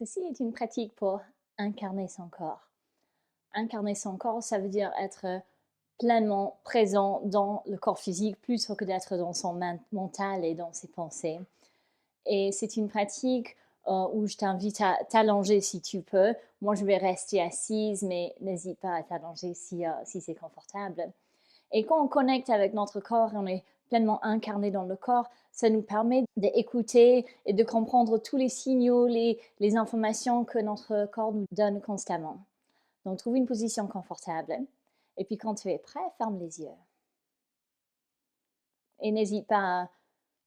Ceci est une pratique pour incarner son corps. Incarner son corps, ça veut dire être pleinement présent dans le corps physique plutôt que d'être dans son mental et dans ses pensées. Et c'est une pratique où je t'invite à t'allonger si tu peux. Moi, je vais rester assise, mais n'hésite pas à t'allonger si c'est confortable. Et quand on connecte avec notre corps et on est pleinement incarné dans le corps, ça nous permet d'écouter et de comprendre tous les signaux, les informations que notre corps nous donne constamment. Donc, trouve une position confortable. Et puis, quand tu es prêt, ferme les yeux. Et n'hésite pas à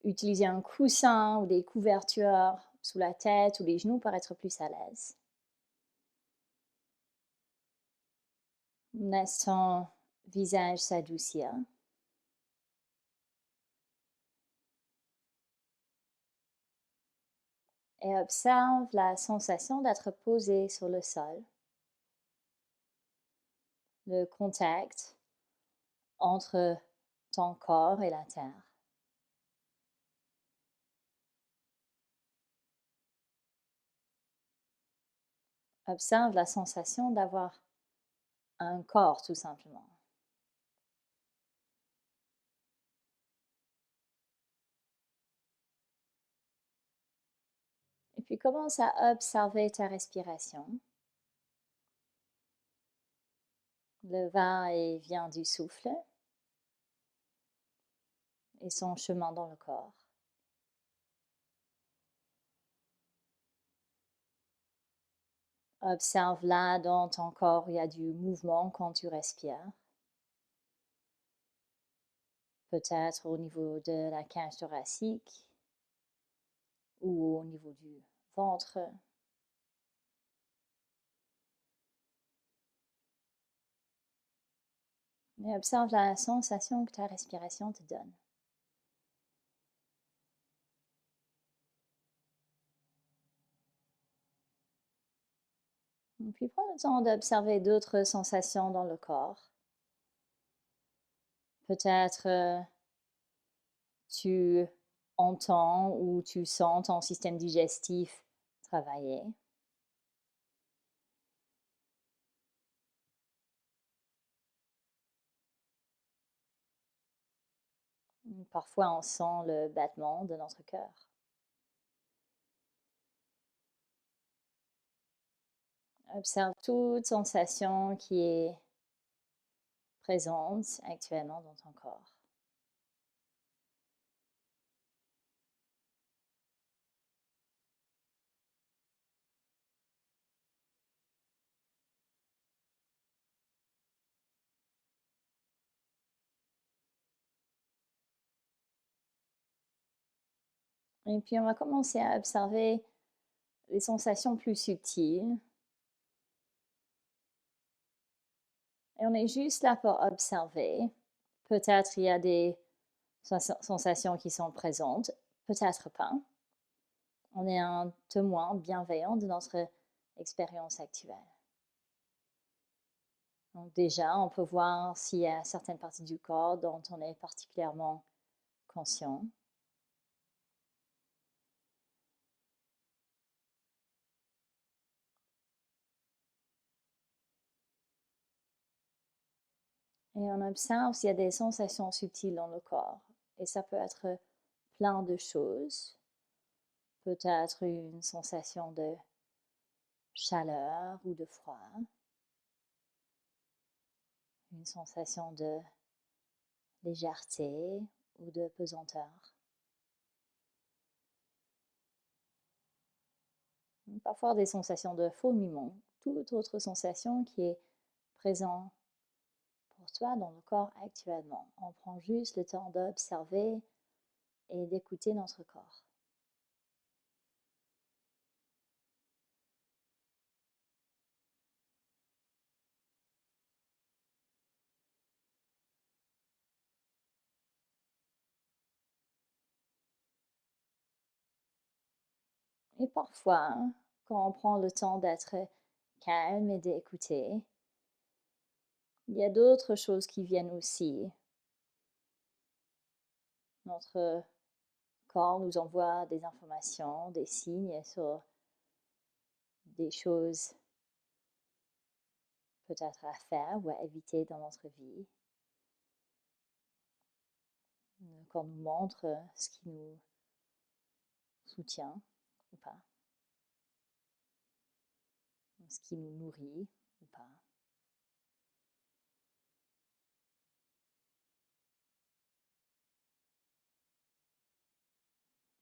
utiliser un coussin ou des couvertures sous la tête ou les genoux pour être plus à l'aise. Laisse ton visage s'adoucir. Et observe la sensation d'être posé sur le sol. Le contact entre ton corps et la terre. Observe la sensation d'avoir un corps tout simplement. Et puis commence à observer ta respiration. Le va et vient du souffle et son chemin dans le corps. Observe là dans ton corps, il y a du mouvement quand tu respires. Peut-être au niveau de la cage thoracique ou au niveau du ventre. Et observe la sensation que ta respiration te donne. Et puis prends le temps d'observer d'autres sensations dans le corps. Peut-être tu entends ou tu sens ton système digestif travailler. Parfois, on sent le battement de notre cœur. Observe toute sensation qui est présente actuellement dans ton corps. Et puis, on va commencer à observer les sensations plus subtiles. Et on est juste là pour observer. Peut-être il y a des sensations qui sont présentes, peut-être pas. On est un témoin bienveillant de notre expérience actuelle. Donc déjà, on peut voir s'il y a certaines parties du corps dont on est particulièrement conscient. Et on observe s'il y a des sensations subtiles dans le corps. Et ça peut être plein de choses. Peut-être une sensation de chaleur ou de froid. Une sensation de légèreté ou de pesanteur. Parfois des sensations de fourmillement. Toute autre sensation qui est présente pour toi dans le corps actuellement. On prend juste le temps d'observer et d'écouter notre corps. Et parfois, quand on prend le temps d'être calme et d'écouter, il y a d'autres choses qui viennent aussi. Notre corps nous envoie des informations, des signes sur des choses peut-être à faire ou à éviter dans notre vie. Le corps nous montre ce qui nous soutient ou pas, ce qui nous nourrit ou pas.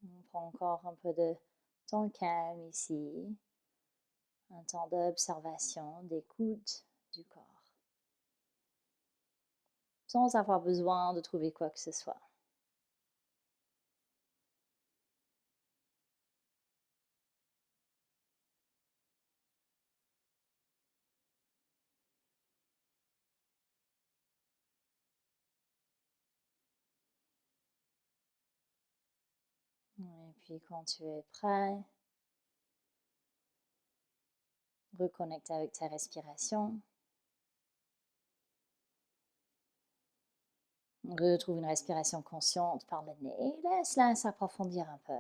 On prend encore un peu de temps calme ici, un temps d'observation, d'écoute du corps, sans avoir besoin de trouver quoi que ce soit. Et puis quand tu es prêt, reconnecte avec ta respiration. Retrouve une respiration consciente par le nez. Laisse-la s'approfondir un peu.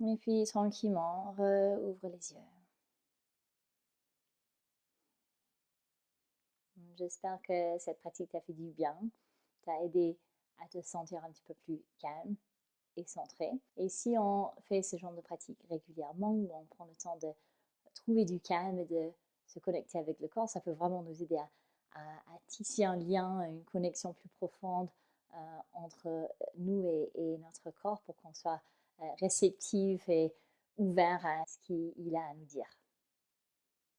Et puis tranquillement, ouvre les yeux. J'espère que cette pratique t'a fait du bien, t'a aidé à te sentir un petit peu plus calme et centré. Et si on fait ce genre de pratique régulièrement, où on prend le temps de trouver du calme et de se connecter avec le corps, ça peut vraiment nous aider à tisser un lien, une connexion plus profonde entre nous et notre corps pour qu'on soit réceptif et ouvert à ce qu'il a à nous dire.